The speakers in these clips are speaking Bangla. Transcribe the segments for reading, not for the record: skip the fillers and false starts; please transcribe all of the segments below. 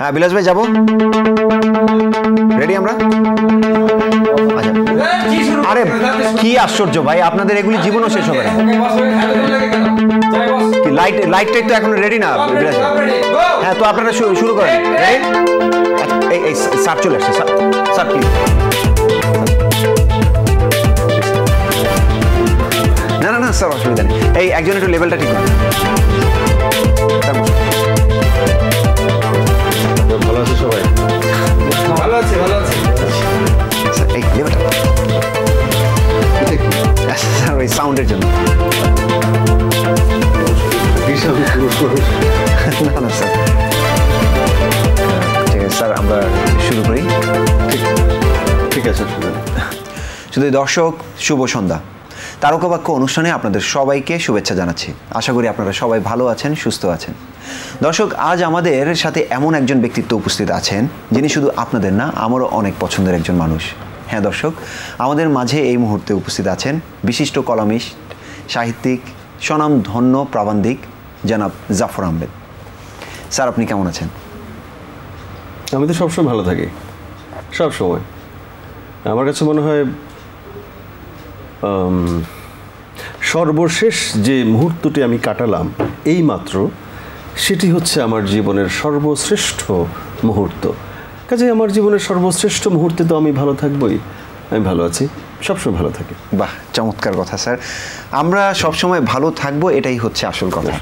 হ্যাঁ বিলাস ভাই যাবো, রেডি আমরা? আচ্ছা আরে কি আশ্চর্য ভাই, আপনাদের এগুলি জীবনও শেষ হবে না। লাইট টাইট তো এখন রেডি না বিলাস ভাই? হ্যাঁ তো আপনারা শুরু করেন। এই স্যার চলে আসছে, স্যার প্লিজ। না না না স্যার অসুবিধা নেই, এই একজন একটু লেভেলটা ঠিক করুন। ভালো আছে সবাই? ভালো আছে, ভালো আছে। এই লেভেলটা স্যার ওই সাউন্ডের জন্য। না না স্যার, ঠিক আছে স্যার আমরা শুরু করি। ঠিক আছে। শুধু দর্শক শুভ সন্ধ্যা, তারকাবাক্য অনুষ্ঠানে আপনাদের সবাইকে শুভেচ্ছা জানাচ্ছি। আশা করি আপনারা সবাই ভালো আছেন, সুস্থ আছেন। দর্শক আজ আমাদের সাথে এমন একজন ব্যক্তিত্ব উপস্থিত আছেন যিনি শুধু আপনাদের না, আমারও অনেক পছন্দের একজন মানুষ। হ্যাঁ দর্শক, আমাদের মাঝে এই মুহূর্তে উপস্থিত আছেন বিশিষ্ট কলামিস্ট, সাহিত্যিক, স্বনামধন্য প্রাবন্ধিক জনাব জাফর আহমেদ। স্যার আপনি কেমন আছেন? আমি তো সবসময় ভালো থাকি, সব সময়। আমার কাছে মনে হয় সর্বশেষ যে মুহূর্তটি আমি কাটালাম এই মাত্র, সেটি হচ্ছে আমার জীবনের সর্বশ্রেষ্ঠ মুহূর্ত। কাজে আমার জীবনের সর্বশ্রেষ্ঠ মুহূর্তে তো আমি ভালো থাকবই। আমি ভালো আছি, সবসময় ভালো থাকি। বাহ, চমৎকার কথা স্যার। আমরা সবসময় ভালো থাকবো, এটাই হচ্ছে আসল কথা।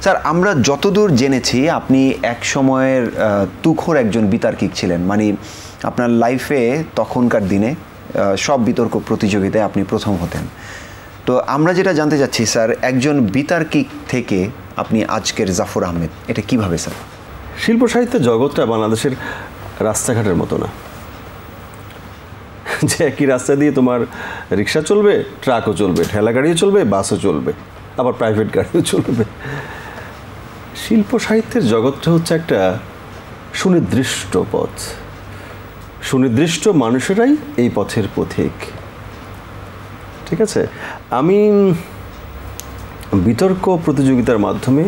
স্যার আমরা যতদূর জেনেছি আপনি এক সময়ের তুখোর একজন বিতার্কিক ছিলেন, মানে আপনার লাইফে তখনকার দিনে সব বিতর্ক প্রতিযোগিতায় আপনি প্রথম হতেন। তো আমরা যেটা জানতে চাচ্ছি স্যার, একজন বিতার্কিক থেকে আপনি আজকের জাফর আহমেদ, এটা কিভাবে স্যার? শিল্প সাহিত্যের জগৎটা বাংলাদেশের রাস্তাঘাটের মতো না যে একই রাস্তা দিয়ে তোমার রিক্সা চলবে, ট্রাকও চলবে, ঠেলা গাড়িও চলবে, বাসও চলবে, আবার প্রাইভেট গাড়িও চলবে। শিল্প সাহিত্যের জগৎটা হচ্ছে একটা সুনির্দিষ্ট পথ, সুনির্দিষ্ট মানুষেরাই এই পথের পথিক। ঠিক আছে, আমি বিতর্ক প্রতিযোগিতার মাধ্যমে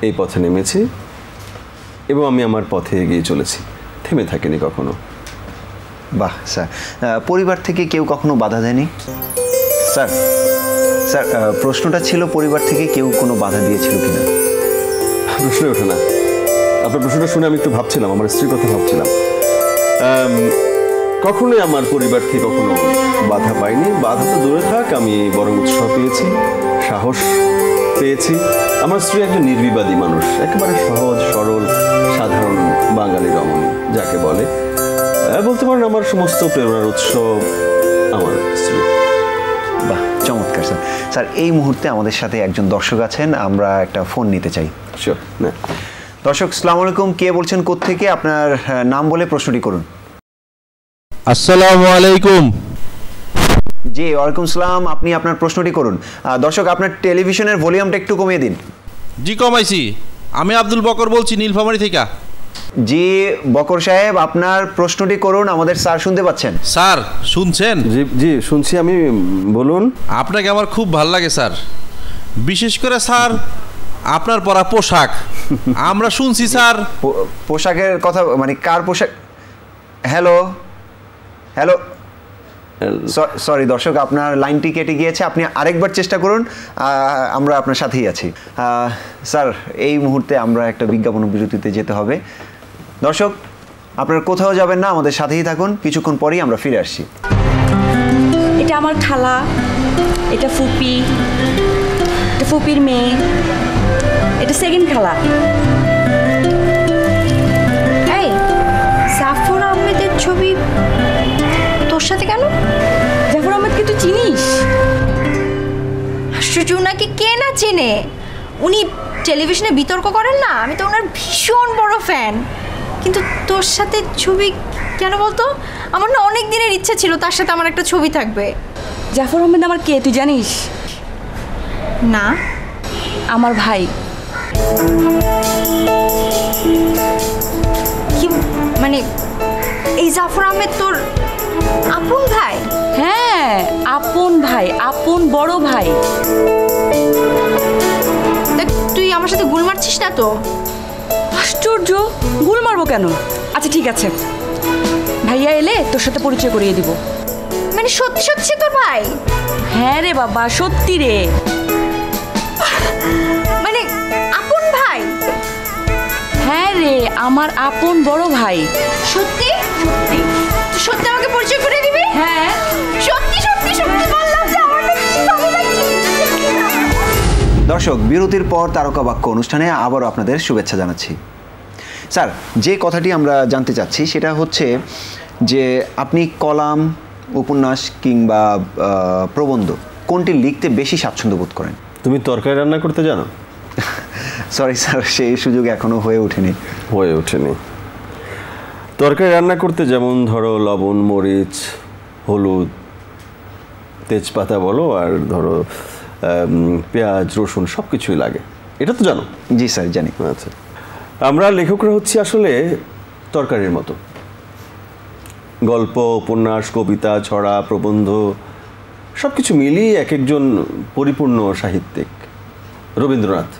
এই পথে নেমেছি এবং আমি আমার পথে এগিয়ে চলেছি, থেমে থাকিনি কখনো। বাহ স্যার, পরিবার থেকে কেউ কখনো বাধা দেয়নি? স্যার স্যার প্রশ্নটা ছিল পরিবার থেকে কেউ কোনো বাধা দিয়েছিল কিনা? প্রশ্নই ওঠে না। আপনার প্রশ্নটা শুনে আমি একটু ভাবছিলাম, আমার স্ত্রীর কথা ভাবছিলাম। কখনোই আমার পরিবার থেকে কখনো বাধা পাইনি। বাধা তো দূরে থাক, আমি বরং উৎসাহ পেয়েছি, সাহস পেয়েছি। আমার স্ত্রী একজন নির্বিবাদী মানুষ, একেবারে সহজ সরল সাধারণ বাঙালি রমণী যাকে বলে। বলতে পারেন আমার সমস্ত প্রেরণার উৎস আমার স্ত্রী। বাহ, চমৎকার স্যার। স্যার এই মুহূর্তে আমাদের সাথে একজন দর্শক আছেন, আমরা একটা ফোন নিতে চাই। শিওর। দর্শক আসসালামু আলাইকুম, কে বলছেন, কোত্থেকে? আপনার নাম বলে প্রশ্নটি করুন। আসসালামু আলাইকুম। জি ওয়ালাইকুম সালাম, আপনি আপনার প্রশ্নটি করুন। দর্শক আপনার টেলিভিশনের ভলিউমটা একটু কমিয়ে দিন। জি কমাইছি। আমি আব্দুল বকর বলছি, নীলফামারী থেকে। জি বকর সাহেব, আপনার প্রশ্নটি করুন, আমাদের স্যার শুনতে পাচ্ছেন। স্যার শুনছেন? জি জি শুনছি আমি, বলুন। আপনাকে আমার খুব ভালো লাগে স্যার, বিশেষ করে স্যার আপনার পরা পোশাক। আমরা শুনছি স্যার পোশাকের কথা, মানে কার পোশাক? হ্যালো হ্যালো, সরি দর্শক, আপনার লাইনটি কেটে গিয়েছে, আপনি আরেকবার চেষ্টা করুন, আমরা আপনার সাথেই আছি। স্যার এই মুহূর্তে আমরা একটা বিজ্ঞাপন বিরতিতে যেতে হবে। দর্শক আপনারা কোথাও যাবেন না, আমাদের সাথেই থাকুন, কিছুক্ষণ পরেই আমরা ফিরে আসছি। এটা আমার খালা, এটা ফুপি, এটা ফুপির মেয়ে, এটা সেকেন্ড খালা। এই জাফর আহমেদের ছবি তোর সাথে কেন? জাফর আহমেদকে তুই চিনিস? আশ্চর্য, ওনাকে কে না চেনে? উনি টেলিভিশনে বিতর্ক করেন না, আমি তো ওনার ভীষণ বড় ফ্যান। কিন্তু তোর সাথে ছবি কেন বলতো? আমার না অনেক দিনের ইচ্ছা ছিল তার সাথে আমার একটা ছবি থাকবে। জাফর আহমেদ আমার কে তুই জানিস? না, আমার ভাই। কি মানে এই জাফর আহমেদ তোর আপন ভাই? হ্যাঁ আপন ভাই, আপন বড় ভাই। দেখ তুই আমার সাথে গোল মারছিস না তো? আশ্চর্য, ভুল মারবো কেন? আচ্ছা ঠিক আছে, ভাইয়া এলে তোর সাথে পরিচয় করিয়ে দিব। মানে সত্যি সত্যি সে তোর ভাই? হ্যাঁ রে বাবা, সত্যি রে। মানে আপন ভাই? হ্যাঁ রে, আমার আপন বড় ভাই। সত্যি সত্যি সত্যি আমাকে পরিচয় করে দিবি? হ্যাঁ সত্যি সত্যি সত্যি বললাম যে আমার না কি ভালো লাগছে। দর্শক, বিরতির পর তারকা বাক্য অনুষ্ঠানে আবারও আপনাদের শুভেচ্ছা জানাচ্ছি। স্যার, যে কথাটি আমরা জানতে চাচ্ছি সেটা হচ্ছে যে আপনি কলাম, উপন্যাস কিংবা প্রবন্ধ কোনটি লিখতে বেশি স্বাচ্ছন্দ্য বোধ করেন? তুমি তরকারি রান্না করতে জানো? সরি স্যার, সেই সুযোগ এখনো হয়ে ওঠেনি। তরকারি রান্না করতে যেমন ধরো লবণ, মরিচ, হলুদ, তেজপাতা বলো, আর ধরো পেঁয়াজ, রসুন সব কিছুই লাগে, এটা তো জানো? জি স্যার, জানি। আচ্ছা, আমরা লেখকরা হচ্ছি আসলে তরকারির মতো। গল্প, উপন্যাস, কবিতা, ছড়া, প্রবন্ধ সব কিছু মিলিয়ে এক একজন পরিপূর্ণ সাহিত্যিক। রবীন্দ্রনাথ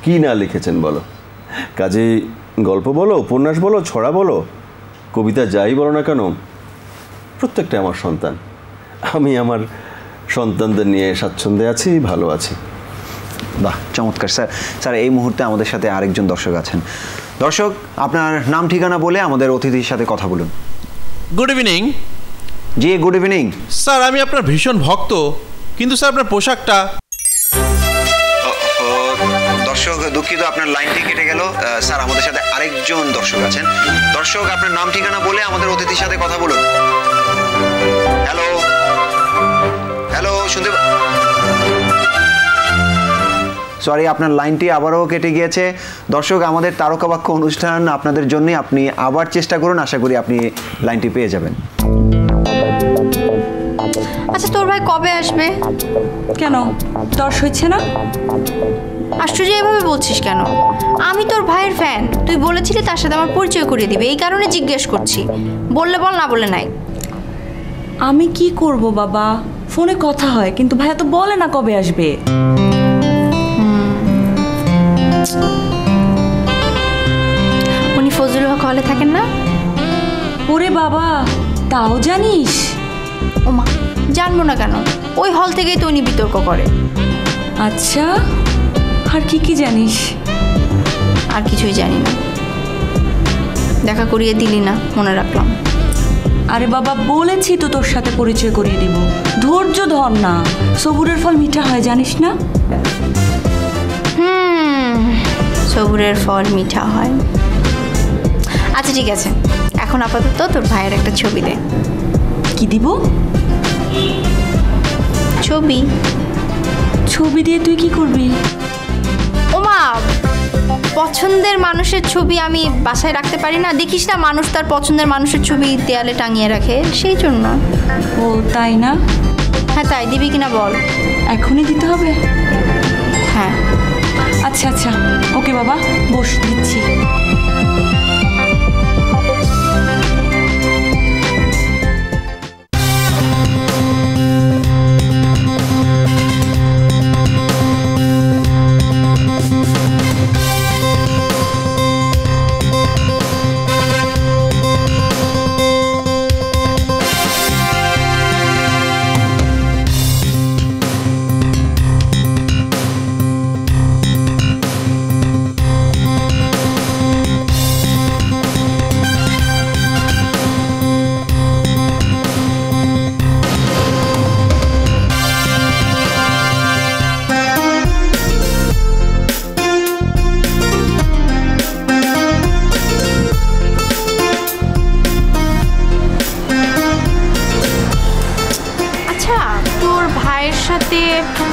কি না লিখেছেন বলো? কাজেই গল্প বলো, উপন্যাস বলো, ছড়া বলো, কবিতা যাই বলো না কেন, প্রত্যেকটা আমার সন্তান। আমি আমার সন্তানদের নিয়ে স্বাচ্ছন্দ্যে আছি, ভালো আছি। বাহ, চমৎকার স্যার। স্যার, এই মুহূর্তে আমাদের সাথে আরেকজন দর্শক আছেন। দর্শক, আপনার নাম ঠিকানা বলে আমাদের অতিথির সাথে কথা বলুন। Good evening. জি, গুড ইভিনিং। স্যার, আমি আপনার ভীষণ ভক্ত, কিন্তু স্যার আপনার পোশাকটা। দর্শক, দুঃখিত, আপনার লাইনটি কেটে গেল। স্যার, আমাদের সাথে আরেকজন দর্শক আছেন। দর্শক, আপনার নাম ঠিকানা বলে আমাদের অতিথির সাথে কথা বলুন। হ্যালো হ্যালো, শুনতে? সরি, আপনার লাইনটি আবারও কেটে গিয়েছে। দর্শক, আমাদের তারকা বাক্য অনুষ্ঠান আপনাদের জন্য, আপনি আবার চেষ্টা করুন, আশা করি আপনি লাইনটি পেয়ে যাবেন। আচ্ছা, তোর ভাই কবে আসবে? কেন, দর্শ হচ্ছে না? আশ্চর্য, এভাবে বলছিস কেন? আমি তোর ভাইয়ের ফ্যান, তুই বলেছিলি তার সাথে আমার পরিচয় করিয়ে দিবে, এই কারণে জিজ্ঞেস করছি। বললে বল, না বলে নাই। আমি কি করব বাবা, ফোনে কথা হয়, কিন্তু ভাইয়া তো বলে না কবে আসবে। উনি ফজলুল হক হলে থাকেন না? ওরে বাবা, তাও জানিস? ওমা, জানবো না কেন? ওই হল থেকেই তো উনি বিতর্ক করে। আচ্ছা, আর কি কি জানিস? আর কিছুই জানি না। দেখা করিয়ে দিলি না, মনে রাখলাম। আরে বাবা, বলেছি তো তোর সাথে পরিচয় করিয়ে দিব, ধৈর্য ধর না, সবুরের ফল মিঠা হয়, জানিস না? সবুরের ফল মিঠা হয়। আচ্ছা ঠিক আছে, এখন আপাতত তোর ভাইয়ের একটা ছবি দে। কি দিব? ছবি। ছবি দিয়ে তুই কি করবি? ওমা, পছন্দের মানুষের ছবি আমি বাসায় রাখতে পারি না, দেখিস না মানুষ তার পছন্দের মানুষের ছবি দেয়ালে টাঙিয়ে রাখে, সেই জন্য। ও তাই না? হ্যাঁ, তাই দিবি কিনা বল? এখনই দিতে হবে? হ্যাঁ। আচ্ছা আচ্ছা, ওকে বাবা, বস, দিচ্ছি।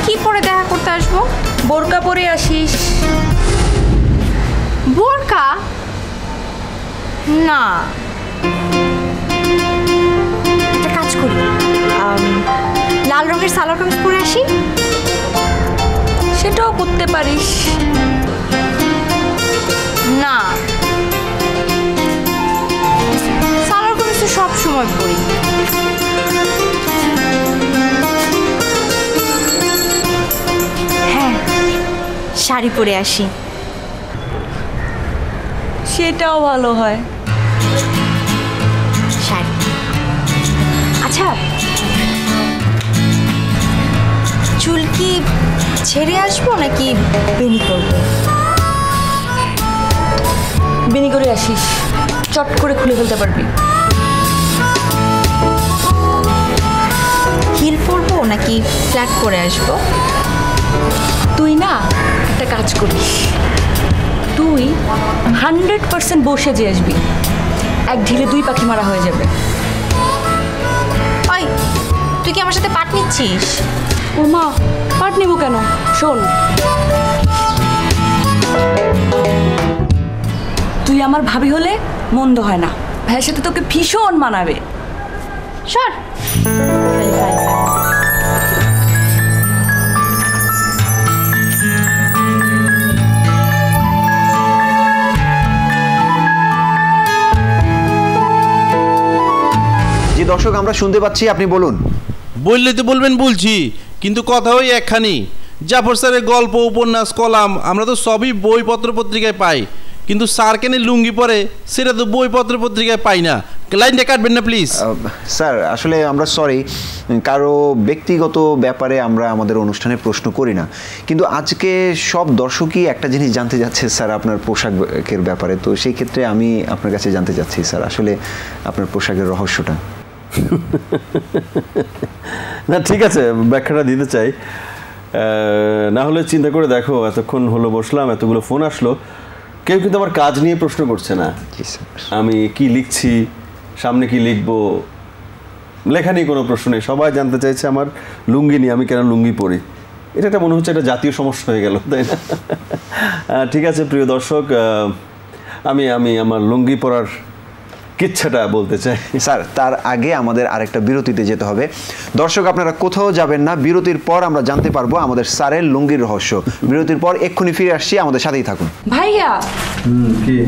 কি পরে দেখা করতে আসবো? বোরকা পরে আসিস। বোরকা? না, একটা কাজ করি, লাল রঙের সালোয়ার কামিজ পরে আসি। সেটাও করতে পারিস। না, সালোয়ার কামিজ তো সব সময় পরি। হ্যাঁ, শাড়ি পরে আসি। সেটাও ভালো হয়। শাড়ি। আচ্ছা, চুল কি ছেড়ে আসবো নাকি বেনি করবো? বেনি করে আসিস, চট করে খুলে ফেলতে পারবি। হিল পরবো নাকি ফ্ল্যাট করে আসবো? তুই না একটা কাজ করিস, তুই 100% বসে যে আসবি, এক ঢিলে 2 পাখি মারা হয়ে যাবে। ওই, তুই কি আমার সাথে পাট নিচ্ছিস? ও মা, পাট নেবো কেন? শোন, তুই আমার ভাবি হলে মন্দ হয় না, ভাইয়ের সাথে তোকে ভীষণ মানাবে। সর। জি দর্শক, আমরা শুনতে পাচ্ছি, আপনি বলুন। বললে তো বলবেন, বলছি, কিন্তু কথা ওই একখানি। জাফর স্যারের গল্প, উপন্যাস, কলাম আমরা তো সবই বইপত্র পত্রিকায় পাই, কিন্তু স্যার কেন লুঙ্গি পরে সেটা তো বইপত্র পত্রিকায় পাই না। লাইনটা কাটবেন না প্লিজ। স্যার, আসলে আমরা সরি, কারো ব্যক্তিগত ব্যাপারে আমরা আমাদের অনুষ্ঠানে প্রশ্ন করি না, কিন্তু আজকে সব দর্শকই একটা জিনিস জানতে যাচ্ছে স্যার আপনার পোশাকের ব্যাপারে। তো সেই ক্ষেত্রে আমি আপনার কাছে জানতে চাচ্ছি স্যার, আসলে আপনার পোশাকের রহস্যটা। না ঠিক আছে, ব্যাখ্যাটা দিতে চাই। না হলে চিন্তা করে দেখো, এতক্ষণ হলো বসলাম, এতগুলো ফোন আসলো, কেউ কিন্তু আমার কাজ নিয়ে প্রশ্ন করছে না। আমি কি লিখছি, সামনে কি লিখবো, লেখা নিয়ে কোনো প্রশ্ন নেই। সবাই জানতে চাইছে আমার লুঙ্গি নিয়ে, আমি কেন লুঙ্গি পরি। এটা একটা মনে হচ্ছে একটা জাতীয় সমস্যা হয়ে গেল, তাই না? ঠিক আছে প্রিয় দর্শক, আমি আমার লুঙ্গি পরার কিচ্ছাটা বলতে চাই। স্যার, তার আগে আমাদের আরেকটা বিরতিতে যেতে হবে। দর্শক, আপনারা কোথাও যাবেন না, বিরতির পর আমরা জানতে পারবো আমাদের স্যারের লুঙ্গির রহস্য। বিরতির পর এক্ষুনি ফিরে আসছি, আমাদের সাথেই থাকুন। ভাইয়া, কি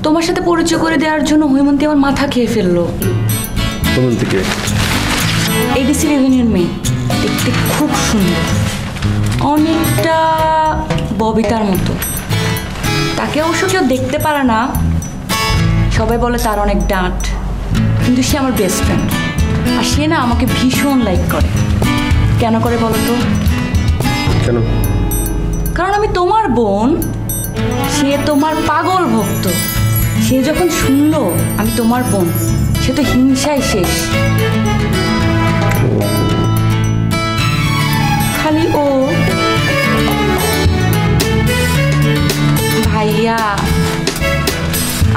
তোমার সাথে পরিচয় করে দেওয়ার জন্য হৈমন্তী আমার মাথা খেয়ে ফেললো। হৈমন্তীকে? এডিসি রেভিনিউর মেয়ে, দেখতে খুব সুন্দর, অনেকটা ববিতার মতো। তাকে অবশ্য কেউ দেখতে পারে না, সবাই বলে তার অনেক ডাঁট, কিন্তু সে আমার বেস্ট ফ্রেন্ড। আর সে না আমাকে ভীষণ লাইক করে। কেন করে বলো তো? কেন? কারণ আমি তোমার বোন, সে তোমার পাগল ভক্ত। সে যখন শুনলো আমি তোমার বোন, সে তো হিংসায় শেষ। খালি ও ভাইয়া,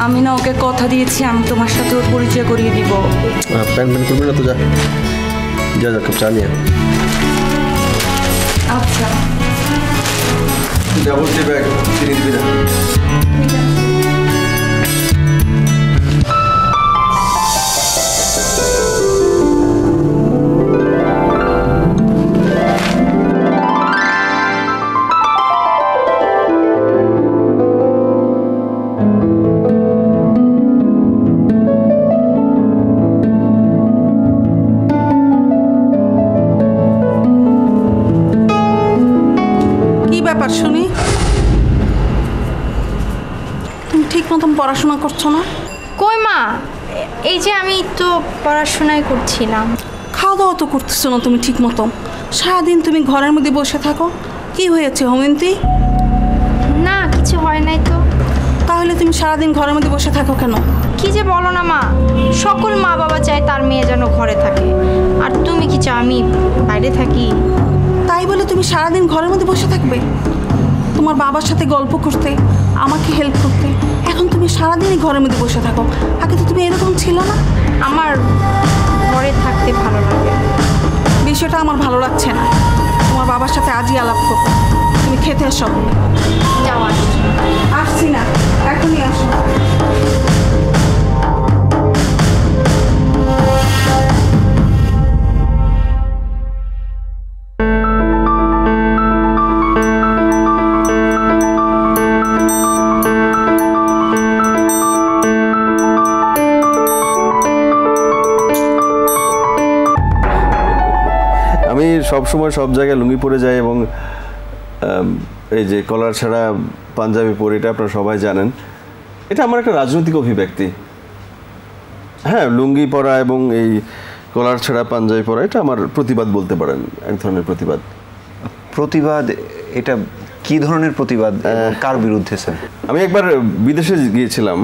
আমি না ওকে কথা দিয়েছি আমি তোমার সাথে ওর পরিচয় করিয়ে দিব। প্যান করবি না তো, যা যা যা, কাপ চা নিয়ে। আচ্ছা, ডাবল টি ব্যাগ চিনি দিবি না? শুনি, তুমি ঠিক মতন পড়াশোনা করছো না? কই মা, এই যে আমি তো পড়াশোনাই করছিলাম। খাওয়া দাওয়া তো করতেছো না তুমি ঠিক মতন, সারাদিন তুমি ঘরের মধ্যে বসে থাকো। কি হয়েছে হৈমন্তী? না, কিছু হয় নাই তো। তাহলে তুমি সারাদিন ঘরের মধ্যে বসে থাকো কেন? কি যে বলো না মা, সকল মা বাবা চায় তার মেয়ে যেন ঘরে থাকে, আর তুমি কি চাও আমি বাইরে থাকি? তাই বলে তুমি সারাদিন ঘরের মধ্যে বসে থাকবে? তোমার বাবার সাথে গল্প করতে, আমাকে হেল্প করতে, এখন তুমি সারাদিনই ঘরের মধ্যে বসে থাকো। আগে তো তুমি এরকম ছিল না। আমার ঘরে থাকতে ভালো লাগে। বিষয়টা আমার ভালো লাগছে না। তোমার বাবার সাথে আজই আলাপ করো। তুমি খেতে এসো। যাও, আসছি না, এখনই আসো। সব সময় সব জায়গায় লুঙ্গি পরে যাই এবং এই যে কলার ছাড়া পাঞ্জাবি পরি, এটা আপনারা সবাই জানেন। এটা আমার একটা রাজনৈতিক অভিব্যক্তি। হ্যাঁ, লুঙ্গি পরা এবং এই কলার ছেঁড়া পাঞ্জাবি পরা এটা আমার প্রতিবাদ বলতে পারেন, এক ধরনের প্রতিবাদ। প্রতিবাদ, এটা কি ধরনের প্রতিবাদ, কার বিরুদ্ধে স্যার? আমি একবার বিদেশে গিয়েছিলাম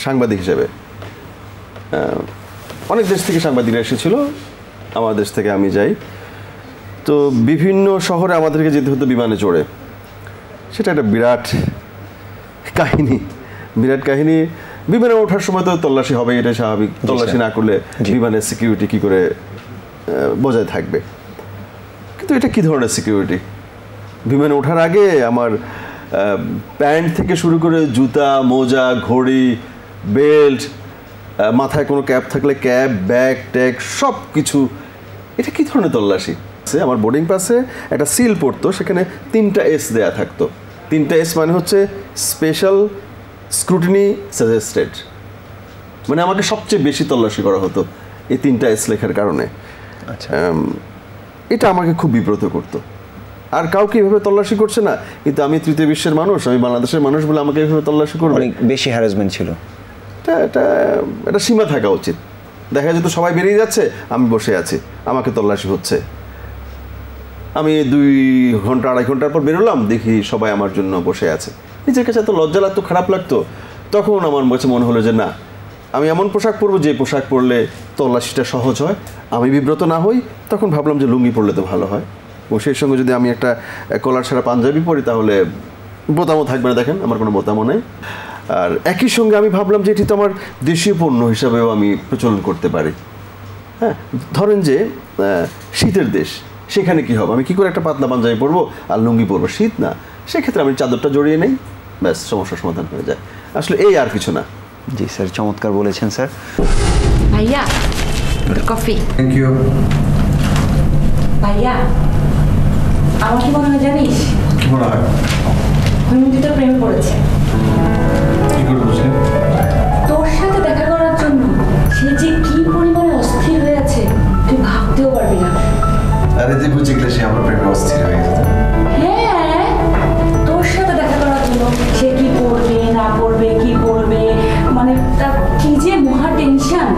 সাংবাদিক হিসেবে। অনেক দেশ থেকে সাংবাদিকরা এসেছিল, আমার দেশ থেকে আমি যাই। তো বিভিন্ন শহরে আমাদেরকে যেতে হতো বিমানে চড়ে। সেটা একটা বিরাট কাহিনী। বিমানে ওঠার সময় তো তল্লাশি হবে, এটা স্বাভাবিক। তল্লাশি না করলে বিমানের সিকিউরিটি কি করে বজায় থাকবে? কিন্তু এটা কি ধরনের সিকিউরিটি? বিমানে ওঠার আগে আমার প্যান্ট থেকে শুরু করে জুতা, মোজা, ঘড়ি, বেল্ট, মাথায় কোনো ক্যাপ থাকলে ক্যাপ, ব্যাগ ট্যাগ সব কিছু, এটা কি ধরনের তল্লাশি? আমার বোর্ডিং পাসে একটা সিল পড়তো, সেখানে 3টা S দেয়া থাকতো। 3টা S মানে হচ্ছে স্পেশাল স্ক্রুটিনি সাজেস্টেড, মানে আমাকে সবচেয়ে বেশি তল্লাশি করা হতো এই 3টা S লেখার কারণে। আচ্ছা, এটা আমাকে খুব বিব্রত করতো। আর কাউকে এভাবে তল্লাশি করছে না, কিন্তু আমি তৃতীয় বিশ্বের মানুষ, আমি বাংলাদেশের মানুষ বলে আমাকে এভাবে তল্লাশি করবে। অনেক বেশি হ্যারাসমেন্ট ছিল। এটা সীমা থাকা উচিত। দেখা যেত সবাই বেরিয়ে যাচ্ছে, আমি বসে আছি, আমাকে তল্লাশি হচ্ছে। আমি 2 ঘন্টা 2.5 ঘন্টার পর বেরোলাম, দেখি সবাই আমার জন্য বসে আছে। নিজের কাছে এত লজ্জা লাগতো, খারাপ লাগতো। তখন আমার কাছে মনে হলো যে না, আমি এমন পোশাক পরবো যে পোশাক পরলে তল্লাশিটা সহজ হয়, আমি বিব্রত না হই। তখন ভাবলাম যে লুঙ্গি পরলে তো ভালো হয়, এবং সেই সঙ্গে যদি আমি একটা কলার ছাড়া পাঞ্জাবি পরি তাহলে বোতামও থাকবে না। দেখেন আমার কোনো বোতামও নেই। আর একই সঙ্গে আমি ভাবলাম যে এটি তো আমার দেশীয় পণ্য হিসাবেও আমি প্রচলন করতে পারি। হ্যাঁ, ধরেন যে শীতের দেশ, সেখানে কি হবে? আমি কি করে একটা পাতলা পাঞ্জাবি পরবো আর লুঙ্গি পরবো? শীত না, সেক্ষেত্রে আমি চাদরটা জড়িয়ে নেই, ব্যাস সমস্যার সমাধান হয়ে যায়। আসলে এই আর কিছু না। জি স্যার, চমৎকার বলেছেন স্যার। ভাইয়া কফি। Thank you. ভাইয়া আমার কি মনে হয় জানিস? কি মনে হয়? হৈমন্তী তোর প্রেমে পড়েছে। কি করে বুঝলি? তোর সাথে দেখা করার জন্য সে যে কি পরিমাণে অস্থির হয়ে আছে তুই ভাবতেও পারবি না। আরে তুই বুঝে গেলে সে আমার প্রেমে অস্থির হয়ে যেত। হ্যাঁ, তোর সাথে দেখা করার জন্য সে কি পড়বে না পড়বে, কি পড়বে, মানে তার কি যে মহা টেনশন।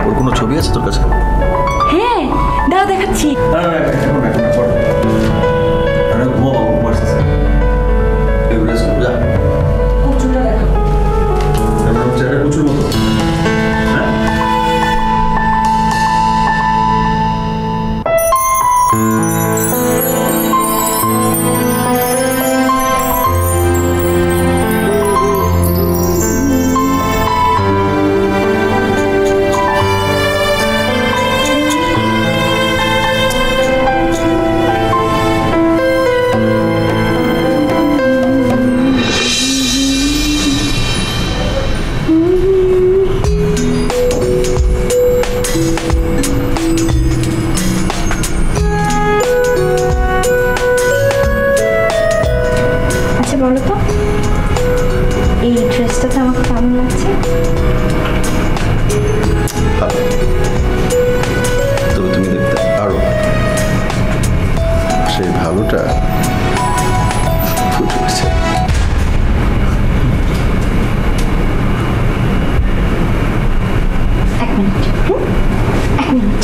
ওর কোনো ছবি আছে তোর কাছে? হ্যাঁ, দাঁড়া দেখাচ্ছি। কুচুটা দেখো। প্রচুর মতো বলো তো, এই ড্রেসটাতে আমাকে কেমন লাগছে? তবে তুমি দেখতে আরো সেই ভালোটা ফুটে উঠছে। এক মিনিট, এক মিনিট।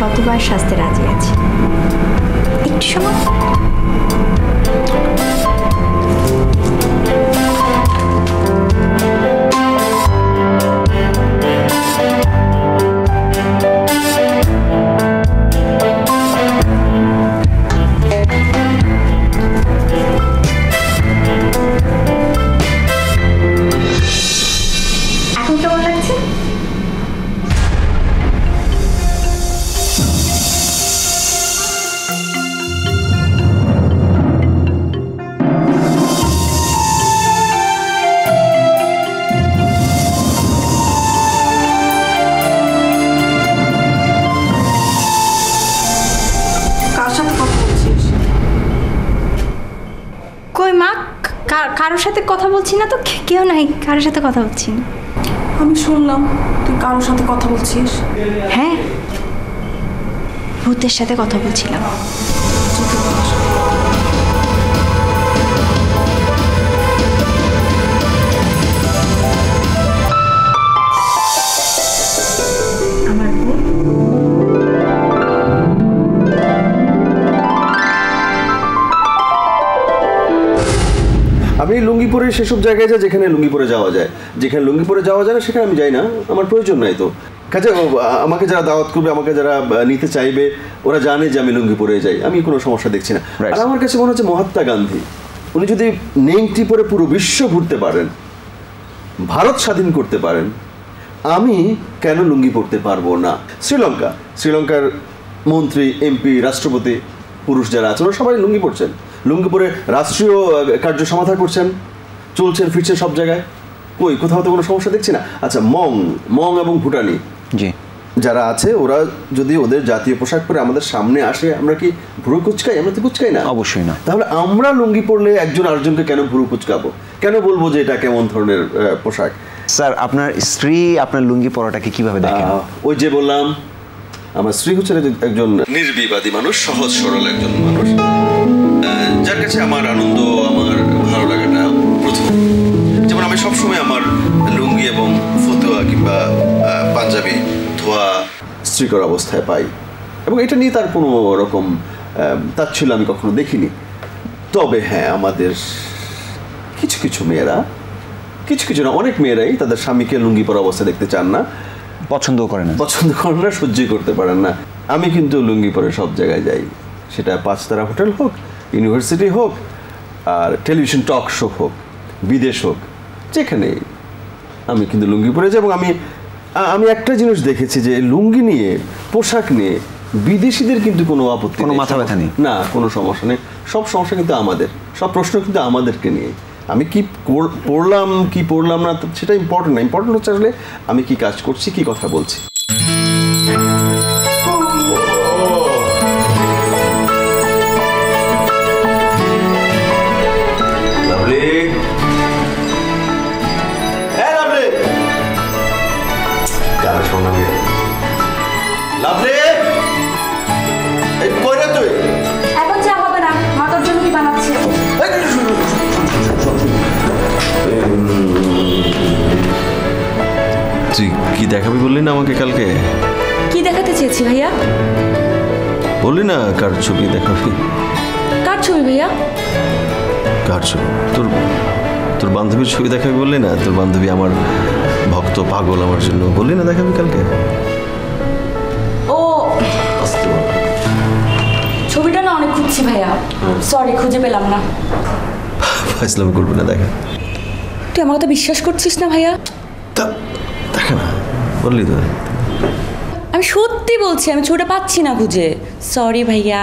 শতবার শাস্তে রাজি আছি। একটু সময়। এখন কেমন লাগছে? কার সাথে কথা বলছিস? কই মা, কারোর সাথে কথা বলছি না তো। কেউ নাই, কারোর সাথে কথা বলছি না। আমি শুনলাম তুই কারোর সাথে কথা বলছিস। হ্যাঁ, ভূতের সাথে কথা বলছিলাম। আমার ভূত? আমি লুঙ্গি পরে সেসব জায়গায় যাই যেখানে লুঙ্গি পরে যাওয়া যায়। যেখানে লুঙ্গি পরে যাওয়া যায় না সেখানে আমি যাই না, আমার প্রয়োজন নাই। তো কাজে আমাকে যারা দাওয়াত করবে, আমাকে যারা নিতে চাইবে, ওরা জানে যে আমি লুঙ্গি পরে যাই, আমি কোনো সমস্যা দেখছি না। আর আমার কাছে মনে হচ্ছে মহাত্মা গান্ধী উনি যদি নেংটি পরে পুরো বিশ্ব ঘুরতে পারেন, ভারত স্বাধীন করতে পারেন, আমি কেন লুঙ্গি পরতে পারবো না? শ্রীলঙ্কার মন্ত্রী, এমপি, রাষ্ট্রপতি, পুরুষ যারা আছেন ওরা সবাই লুঙ্গি পরছেন, লুঙ্গি পরে রাষ্ট্রীয় কার্য সমাধান করছেন, চলছেন ফিরছেন সব জায়গায়। কই কোথাও তো কোনো সমস্যা দেখছি না। আচ্ছা, মং এবং ভুটানি জি যারা আছে ওরা যদি ওদের জাতীয় পোশাক পরে আমাদের সামনে আসে, আমরা কি ভুরু কুচকাই? আমরা তো কুচকাই না। অবশ্যই না। তাহলে আমরা লুঙ্গি পরলে একজন আরেকজনকে কেন ভুরু কুচকাবো? কেন বলবো যে এটা কেমন ধরনের পোশাক? স্যার, আপনার স্ত্রী আপনার লুঙ্গি পরাটাকে কিভাবে দেখেন? ওই যে বললাম, আমার স্ত্রী হচ্ছে একজন নির্বিবাদী মানুষ, সহজ সরল একজন মানুষ, যার কাছে আমার আনন্দ, আমার ভালো লাগাটা প্রথম। যেমন আমি সবসময় আমার লুঙ্গি এবং ফতুয়া কিংবা পাঞ্জাবি ধোয়া স্ত্রীকর অবস্থায় পাই, এবং এটা নিয়ে তার কোনো রকম তাচ্ছিল্য আমি কখনো দেখিনি। তবে হ্যাঁ, আমাদের কিছু কিছু মেয়েরা, কিছু না, অনেক মেয়েরাই তাদের স্বামীকে লুঙ্গি পরা অবস্থা দেখতে চান না, পছন্দ করেন না, সহ্যই করতে পারেন না। আমি কিন্তু লুঙ্গি পরে সব জায়গায় যাই, সেটা 5 তারা হোটেল হোক, ইউনিভার্সিটি হোক, আর টেলিভিশন টক শো হোক, বিদেশ হোক, যেখানে আমি কিন্তু লুঙ্গি পরে যাই। এবং আমি একটা জিনিস দেখেছি যে লুঙ্গি নিয়ে, পোশাক নিয়ে বিদেশিদের কিন্তু কোনো আপত্তি, কোনো মাথা ব্যথা নেই, না কোনো সমস্যা নেই। সব সমস্যা কিন্তু আমাদের, সব প্রশ্ন কিন্তু আমাদেরকে নিয়ে। আমি কি পড়লাম কি পড়লাম না সেটা ইম্পর্টেন্ট না, ইম্পর্টেন্ট হচ্ছে আসলে আমি কি কাজ করছি, কি কথা বলছি। এখন চা হবে না, মা তোর জন্য কি বানাচ্ছে? তুই কি দেখাবি বললি না আমাকে কালকে? কি দেখাতে চেয়েছি ভাইয়া? বললি না কার ছবি দেখাবি। কার ছবি ভাইয়া? কার ছবি? তোর বান্ধবীর ছবি দেখাবি বললি না? তোর বান্ধবী আমার ভক্ত, পাগল আমার জন্য, বললি না দেখাবি কালকে? ও ছবিটা না অনেক খুঁজছি ভাইয়া, সরি খুঁজে পেলাম না। ইসলাম করবি না, দেখা। তুই আমার কথা বিশ্বাস করছিস না ভাইয়া? দেখা না বললি তো। আমি সত্যি বলছি, আমি ছবিটা পাচ্ছি না খুঁজে, সরি ভাইয়া।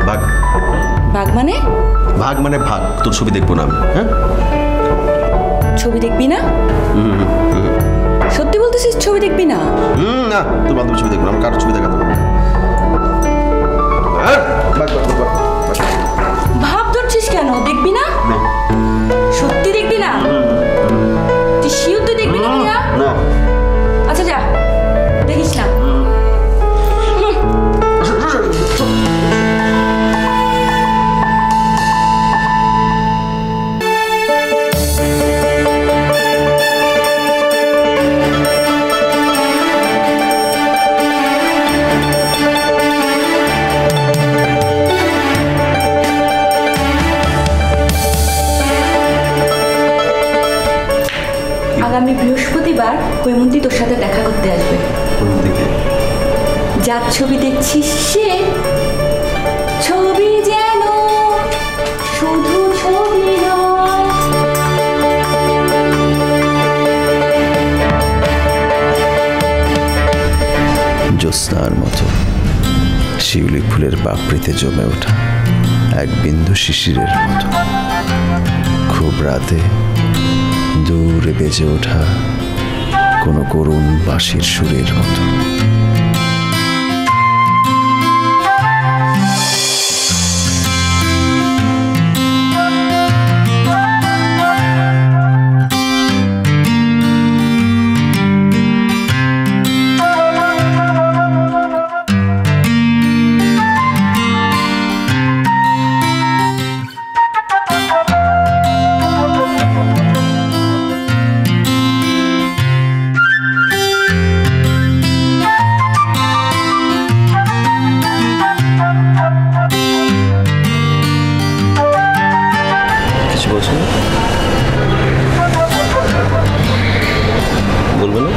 ভাগ ভাগ মানে? ভাগ মানে ভাগ, তোর ছবি দেখবো না আমি। হ্যাঁ, ছবি দেখবি না? সত্যি বলতেছিস ছবি দেখবি না? না, তোর বান্ধবীর ছবি দেখবো না, আমি কারোর ছবি দেখাতে পারবো না। ভাব ধরছিস কেন? দেখবি না? সত্যি দেখবি না? তুই শিওর তুই দেখবি না ভাইয়া? না। আচ্ছা যা, দেখিস না। আগামী বৃহস্পতিবার হৈমন্তী তোর সাথে দেখা করতে আসবে। কোন দিকে? যার ছবি দেখছিস সে। ছবি যেন শুধু ছবি নয়। জ্যোৎস্নার মতো শিউলি ফুলের পাপড়িতে জমে ওঠা এক বিন্দু শিশিরের মতো খুব রাতে দূরে বেজে ওঠা কোনো করুণ বাঁশির সুরের মতো। বলবে না?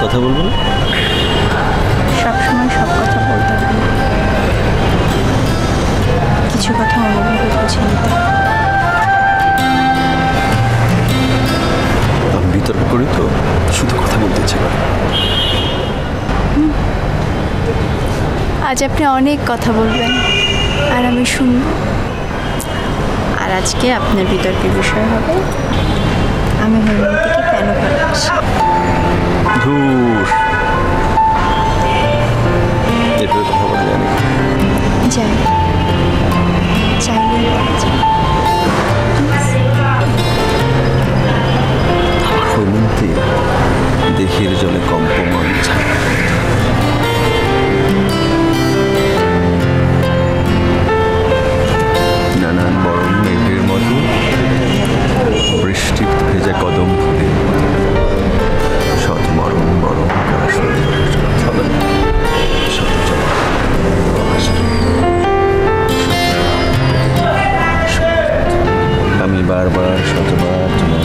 কথা বলবে না? সবসময় সব কথা বলতে হবে, কিছু কথা অন্যভাবে বুঝে নিতে হবে। আমি বিতর্ক করি তো, শুধু কথা বলতে ইচ্ছে করে। আজ আপনি অনেক কথা বলবেন আর আমি শুনব। আর আজকে আপনার বিতর্কের বিষয় হবে আমি হৈমন্তীকে কেন ভালোবাসি। ধুর, এটার কথা বলা জানি যাই চাইলেই বলা যায়। হৈমন্তী দেহের জলে কম্পমান ছাড়া নানান বরণ মেঘের মতো বৃষ্টির ভেজা কদম ফুলের মতো শত মরণ বরণ করা সুন্দর আমি বারবার শতবার তোমার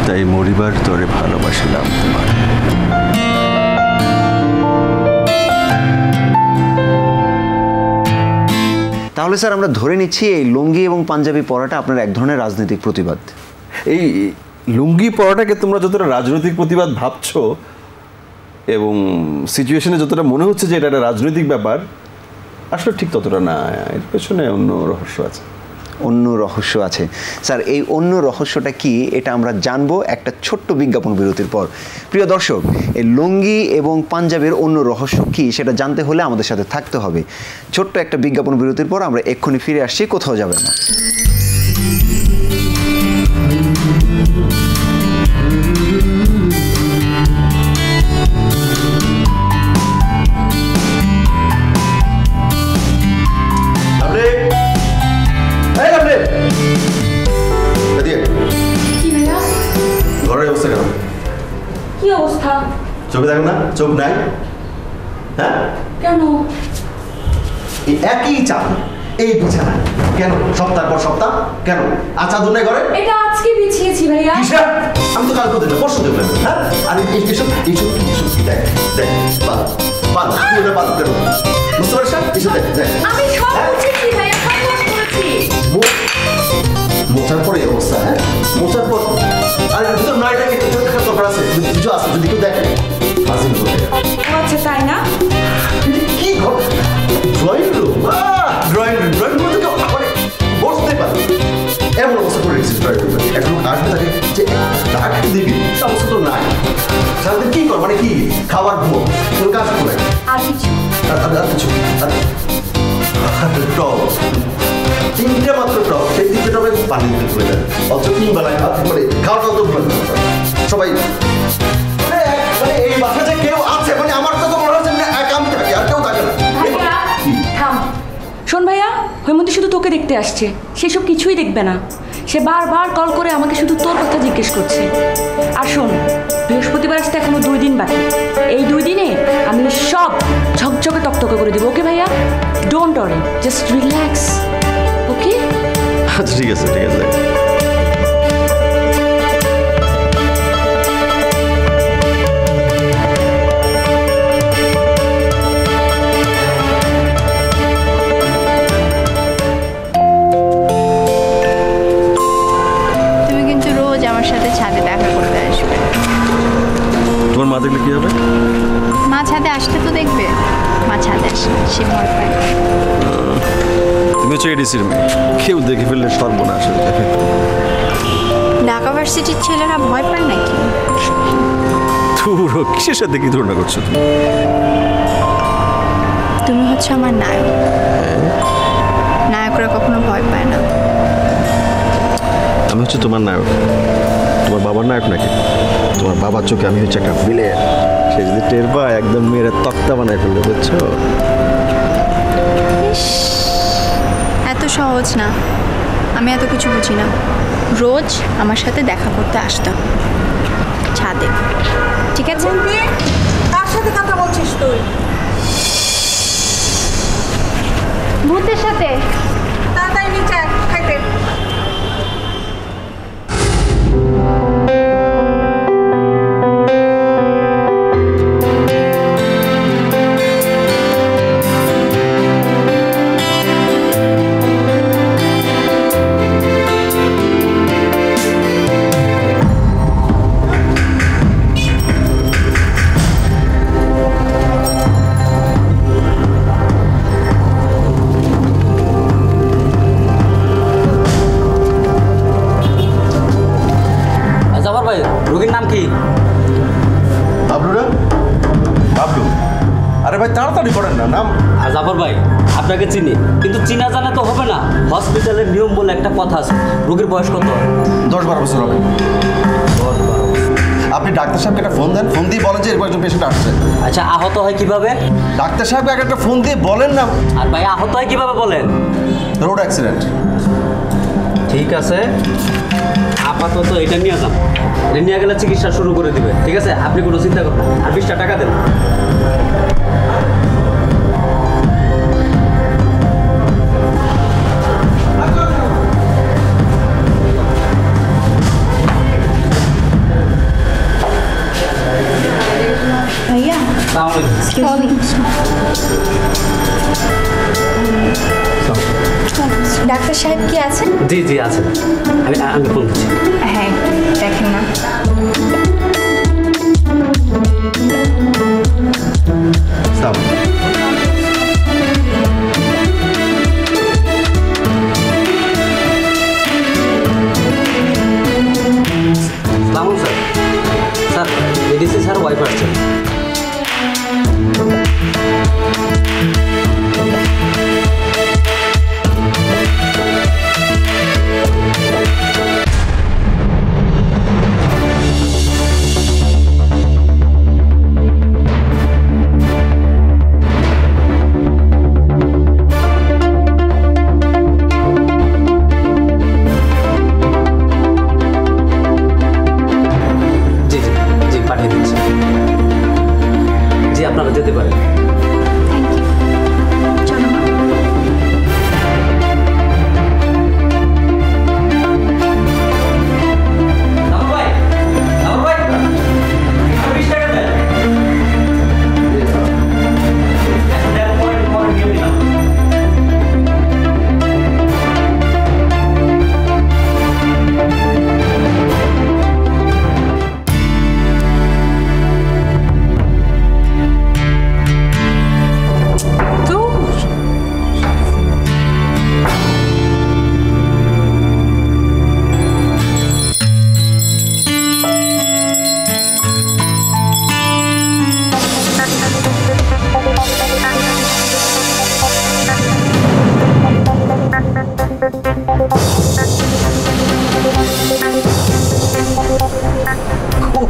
তাই মরিবার তরে ভালোবাসিলাম তোমার। তাহলে স্যার আমরা ধরে নিচ্ছি এই লুঙ্গি এবং পাঞ্জাবি পরাটা আপনার এক ধরনের রাজনৈতিক প্রতিবাদ। এই লুঙ্গি পরাটাকে তোমরা যতটা রাজনৈতিক প্রতিবাদ ভাবছো এবং সিচুয়েশনে যতটা মনে হচ্ছে যে এটা একটা রাজনৈতিক ব্যাপার, আসলে ঠিক ততটা না। এর পেছনে অন্য রহস্য আছে। অন্য রহস্য আছে স্যার, এই অন্য রহস্যটা কি এটা আমরা জানবো একটা ছোট্ট বিজ্ঞাপন বিরতির পর। প্রিয় দর্শক, এই লুঙ্গি এবং পাঞ্জাবের অন্য রহস্য কি সেটা জানতে হলে আমাদের সাথে থাকতে হবে। ছোট্ট একটা বিজ্ঞাপন বিরতির পর আমরা এক্ষুনি ফিরে আসছি, কোথাও যাবেন না। ঘরের অবস্থা কেন? কি অবস্থা? চোখে দেখো না? চোখ নাই? হ্যাঁ, কেন? এই একই চাল, এই বিছানা কেন সপ্তাহ পর সপ্তাহ? কেন আর চাদর নেই ঘরে? এটা আজকে বিছিয়েছি ভাইয়া। আমি তো কালকে দেখলাম, পরশু দেখলাম। হ্যাঁ, আর এইসব এইসব এইসব দেখ দেখ পাল পাল তুই ওটা পাল কেন? বুঝতে পারছিস? এইসব দেখ দেখ আমি সব বুঝেছি ভাইয়া, সব ওয়াশ করেছি। মোচার পরে এই অবস্থা। হ্যাঁ, মোচার পর আর তো নয়টাকে তোর দেখার দরকার আছে। কিছু আছে যদি কেউ দেখে হাসিল করবে। আচ্ছা তাই না? কি ঘর? Drawing room? Drawing room drawing room থেকে মানে বসতে পারে এমন অবস্থা করে রেখেছিস ড্রয়িং রুমে। এখন আসবে তাকে যে টাকা দিবি, অবস্থা তো নাই। সারাদিন কি কর, মানে কি খাবার ঘুমো, তোর কাজ করে আর কিছু আর কিছু টপ তিনটে মাত্র টপ, সেই তিনটে টপে পানি দিতে করে দেয়। অথচ তিন বেলায় মানে খাওয়াটাও তো সবাই মানে এই বাসায় যে কেউ আছে, মানে আমার তো মনে হচ্ছে এক আমি থাকি আর কেউ থাকে না। থাম। শোন ভাইয়া, হৈমন্তী শুধু তোকে দেখতে আসছে, সেসব কিছুই দেখবে না। সে বারবার কল করে আমাকে শুধু তোর কথা জিজ্ঞেস করছে। আর শোন, বৃহস্পতিবার আসতে এখনো 2 দিন বাকি। এই 2 দিনে আমি সব ঝকঝকে টকটকে করে দিব। ওকে ভাইয়া, ডোন্ট ওয়ারি, জাস্ট রিল্যাক্স। ওকে আচ্ছা ঠিক আছে ঠিক আছে। তুমি কিন্তু রোজ আমার সাথে ছাদে দেখা করতে আসবে। তোমার মা দেখলে কি হবে? মা ছাদে আসলে তো দেখবে। মা ছাদে আসে, সে ভয় পায়। তুমি হচ্ছে এডিসির মেয়ে, কেউ দেখে ফেললে সর্বনাশ হয়ে যাবে। ঢাকা ভার্সিটির ছেলেরা ভয় পায় নাকি? ধুরো, কিসের সাথে কি তুলনা করছো তুমি? তুমি হচ্ছে আমার নায়ক। নায়করা কখনো ভয় পায় না। আমি হচ্ছে তোমার নায়ক। তোমার বাবার নায়ক নাকি? তোমার বাবার চোখে আমি হচ্ছে একটা ভিলেন। সে যদি টের পায় একদম মেয়েরা তক্তা বানায় ফেলবে, বুঝছো? এত সহজ না, আমি এত কিছু বুঝি না। রোজ আমার সাথে দেখা করতে আসতাম ছাদে, ঠিক আছে? কার সাথে কথা বলছিস তুই? ভূতের সাথে। তাড়াতাড়ি নিচে আয়, খাইতে। রোগীর নাম কি? বাবলু না? বাবলু? আরে ভাই তাড়াতাড়ি করেন না নাম। আর জাফর ভাই, আপনাকে চিনি, কিন্তু চিনা জানা তো হবে না। হসপিটালের নিয়ম বলে একটা কথা আছে। রোগীর বয়স কত? 10-12 বছর হবে। আপনি ডাক্তার সাহেবকে একটা ফোন দেন, ফোন দিয়ে বলেন যে এরকম একজন পেশেন্ট আসছে। আচ্ছা, আহত হয় কিভাবে? ডাক্তার সাহেবকে আগে একটা ফোন দিয়ে বলেন না। আর ভাই, আহত হয় কিভাবে বলেন? Road accident. ঠিক আছে, আপাতত এটা নিয়ে যান। এটা নিয়ে গেলে চিকিৎসা শুরু করে দিবে, ঠিক আছে? আপনি কোনো চিন্তা করবেন না। আর 20টা টাকা দেন। ভাইয়া, ডাক্তার সাহেব কি আছেন? জি জি আছেন। আমি ফোন করছি। হ্যাঁ, দেখেন না। সালাম sir. Sir, ADC sir wife আসছেন। আপনারা যেতে পারেন। চলো মা।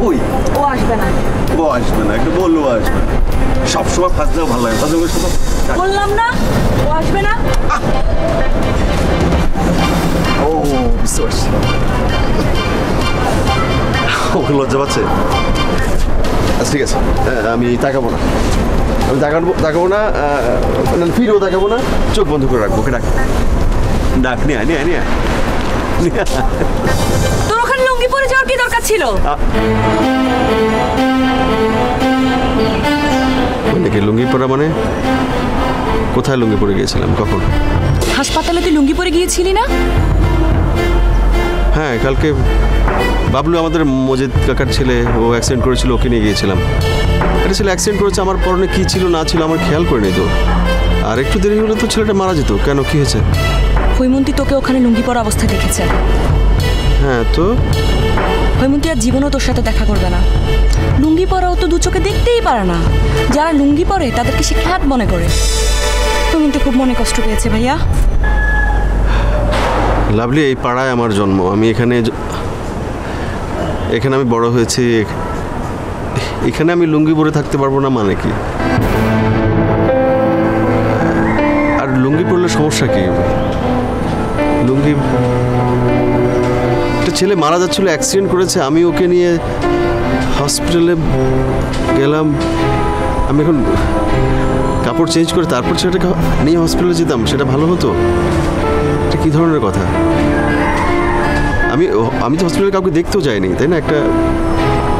কই? ও আসবে না। ও আসবে না, একটু বললো আসবে না। সবসময় ফাজলেও ভালো লাগে, ফাজলে শুধু বললাম না ও আসবে না। ও বুঝতে পারছি। ওকে লজ্জা পাচ্ছে। আচ্ছা ঠিক আছে, আমি তাকাবো না, আমি তাকাবো না, ফিরেও তাকাবো না, চোখ বন্ধ করে রাখবো। ওকে ডাক, ডাক নিয়ে আয়, নিয়ে আয়, নিয়ে আয়। তোর ওখানে লুঙ্গি পরে যাওয়ার কি দরকার ছিল? দেখে লুঙ্গি পরা মানে কোথায় লুঙ্গি পরে গিয়েছিলাম, কখন? হাসপাতালে তুই লুঙ্গি পরে গিয়েছিলি না? হ্যাঁ, কালকে বাবলু আমাদের মজিদ কাকার ছেলে, ও অ্যাক্সিডেন্ট করেছিল, ওকে নিয়ে গিয়েছিলাম। একটা ছেলে অ্যাক্সিডেন্ট করেছে, আমার পরনে কী ছিল না ছিল আমার খেয়াল করে নিত। আর একটু দেরি হলে তো ছেলেটা মারা যেত। কেন, কী হয়েছে? হৈমন্তী তোকে ওখানে লুঙ্গি পরা অবস্থায় দেখেছে। হ্যাঁ তো হৈমন্তী আর জীবনও তোর সাথে দেখা করবে না। লুঙ্গি পরাও তো দু চোখে দেখতেই পারে না। যারা লুঙ্গি পরে তাদেরকে সে খ্যাত মনে করে। হৈমন্তী খুব মনে কষ্ট পেয়েছে ভাইয়া। লাভলি, এই পাড়ায় আমার জন্ম, আমি এখানে আমি বড় হয়েছি। এখানে আমি লুঙ্গি পরে থাকতে পারবো না মানে কি? আর লুঙ্গি পরলে সমস্যা কি? লুঙ্গি, একটা ছেলে মারা যাচ্ছিল, অ্যাক্সিডেন্ট করেছে, আমি ওকে নিয়ে হসপিটালে গেলাম। আমি এখন কাপড় চেঞ্জ করে তারপর ছেলেটাকে নিয়ে হসপিটালে যেতাম, সেটা ভালো হতো? এটা কী ধরনের কথা? আমি তো হসপিটালে কাউকে দেখতেও যাইনি, তাই না? একটা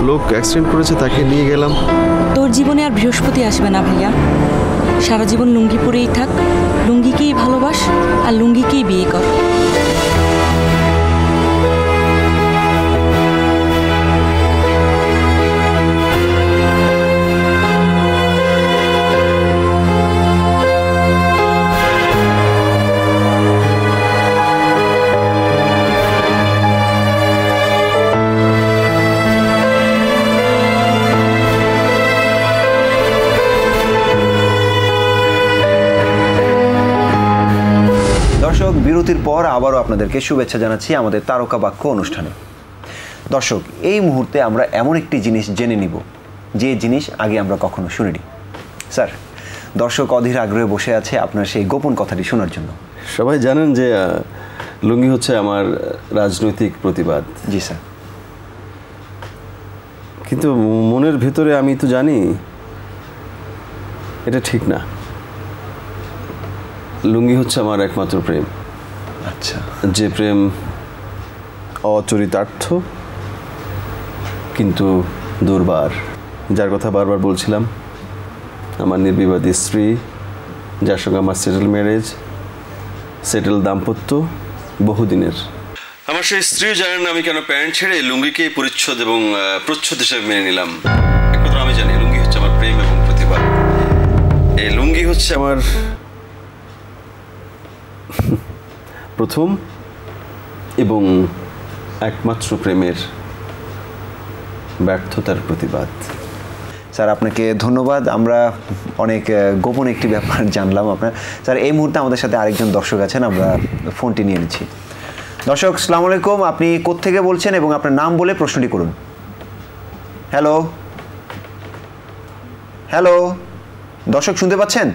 লোক অ্যাক্সিডেন্ট করেছে, তাকে নিয়ে গেলাম। তোর জীবনে আর বৃহস্পতি আসবে না ভাইয়া। সারা জীবন লুঙ্গি পরেই থাক, লুঙ্গিকেই ভালোবাস আর লুঙ্গিকেই বিয়ে কর। দর্শক, বিরতির পর আবারও আপনাদেরকে শুভেচ্ছা জানাচ্ছি আমাদের তারকা বাক্য অনুষ্ঠানে। দর্শক, এই মুহূর্তে আমরা এমন একটি জিনিস জেনে নিব যে জিনিস আগে আমরা কখনো শুনিনি। স্যার, দর্শক অধীর আগ্রহে বসে আছে আপনার সেই গোপন কথাটি শোনার জন্য। সবাই জানেন যে লুঙ্গি হচ্ছে আমার রাজনৈতিক প্রতিবাদ। জি স্যার। কিন্তু মনের ভেতরে আমি তো জানি এটা ঠিক না। লুঙ্গি হচ্ছে আমার একমাত্র প্রেম। আচ্ছা। যে প্রেম অচরিতার্থ কিন্তু দুর্বার, যার কথা বারবার বলছিলাম, আমার নির্বিবাদী স্ত্রী, যার সঙ্গে আমার সেটেল ম্যারেজ, সেটেল দাম্পত্য বহুদিনের। আমার সেই স্ত্রীও জানেন আমি কেন প্যান্ট ছেড়ে লুঙ্গিকেই পরিচ্ছদ এবং প্রচ্ছদ হিসেবে মেনে নিলাম। একমাত্র আমি জানি লুঙ্গি হচ্ছে আমার প্রেম এবং প্রতিভা। এই লুঙ্গি হচ্ছে আমার প্রথম এবং একমাত্র প্রেমের ব্যর্থতার প্রতিবাদ। স্যার, আপনাকে ধন্যবাদ। আমরা অনেক গোপন একটি ব্যাপার জানলাম আপনার। স্যার, এই মুহূর্তে আমাদের সাথে আরেকজন দর্শক আছেন, আমরা ফোনটি নিয়ে নিচ্ছি। দর্শক, আসসালামু আলাইকুম, আপনি কোত্থেকে বলছেন এবং আপনার নাম বলে প্রশ্নটি করুন। হ্যালো হ্যালো, দর্শক শুনতে পাচ্ছেন?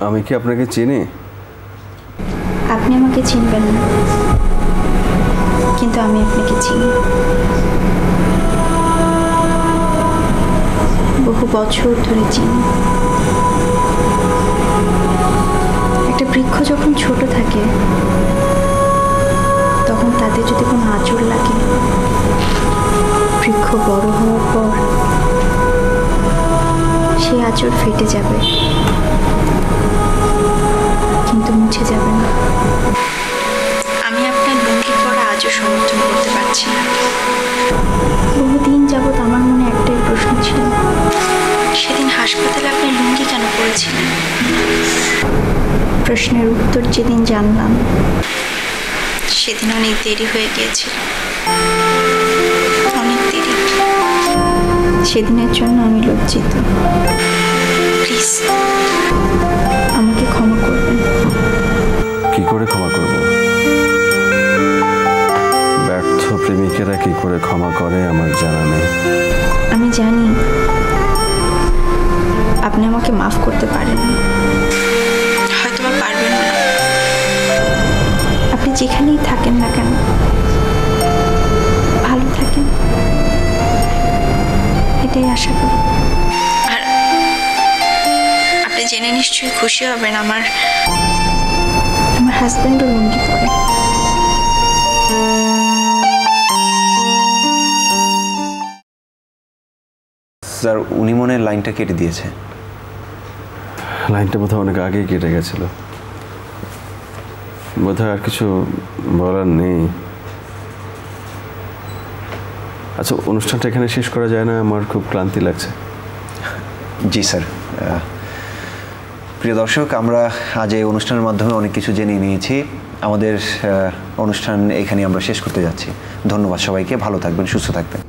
আমি কি আপনাকে চিনি? আপনি আমাকে চিনবেন না, কিন্তু আমি আপনাকে চিনি। বহু বছর ধরে চিনি। একটা বৃক্ষ যখন ছোট থাকে তখন তাদের যদি কোনো আঁচড় লাগে, বৃক্ষ বড় হওয়ার পর সেই আঁচড় ফেটে যাবে, কিন্তু মুছে যাবে না। আমি আপনার লুঙ্গি পরা আজও সমর্থন করতে পারছি না। বহুদিন যাবৎ আমার মনে একটাই প্রশ্ন ছিল, সেদিন হাসপাতালে আপনি লুঙ্গি কেন পরেছিলেন? প্রশ্নের উত্তর যেদিন জানলাম সেদিন অনেক দেরি হয়ে গিয়েছিল, অনেক দেরি। সেদিনের জন্য আমি লজ্জিত। প্লিজ আমাকে ক্ষমা করবেন। কি করে ক্ষমা করব? ব্যর্থ প্রেমিকেরা কি করে ক্ষমা করে আমার জানা নেই। আমি জানি আর আপনি জেনে নিশ্চয়ই খুশি হবেন, আমার হাজবেন্ডও লুঙ্গি পরে। স্যার উনি মনে হয় লাইনটা কেটে দিয়েছে। লাইনটা বোধহয় অনেক আগেই কেটে গেছিল, বোধহয় আর কিছু বলার নেই। আচ্ছা, অনুষ্ঠানটা এখানে শেষ করা যায় না? আমার খুব ক্লান্তি লাগছে। জি স্যার। প্রিয় দর্শক, আমরা আজ এই অনুষ্ঠানের মাধ্যমে অনেক কিছু জেনে নিয়েছি। আমাদের অনুষ্ঠান এখানে আমরা শেষ করতে যাচ্ছি। ধন্যবাদ সবাইকে, ভালো থাকবেন, সুস্থ থাকবেন।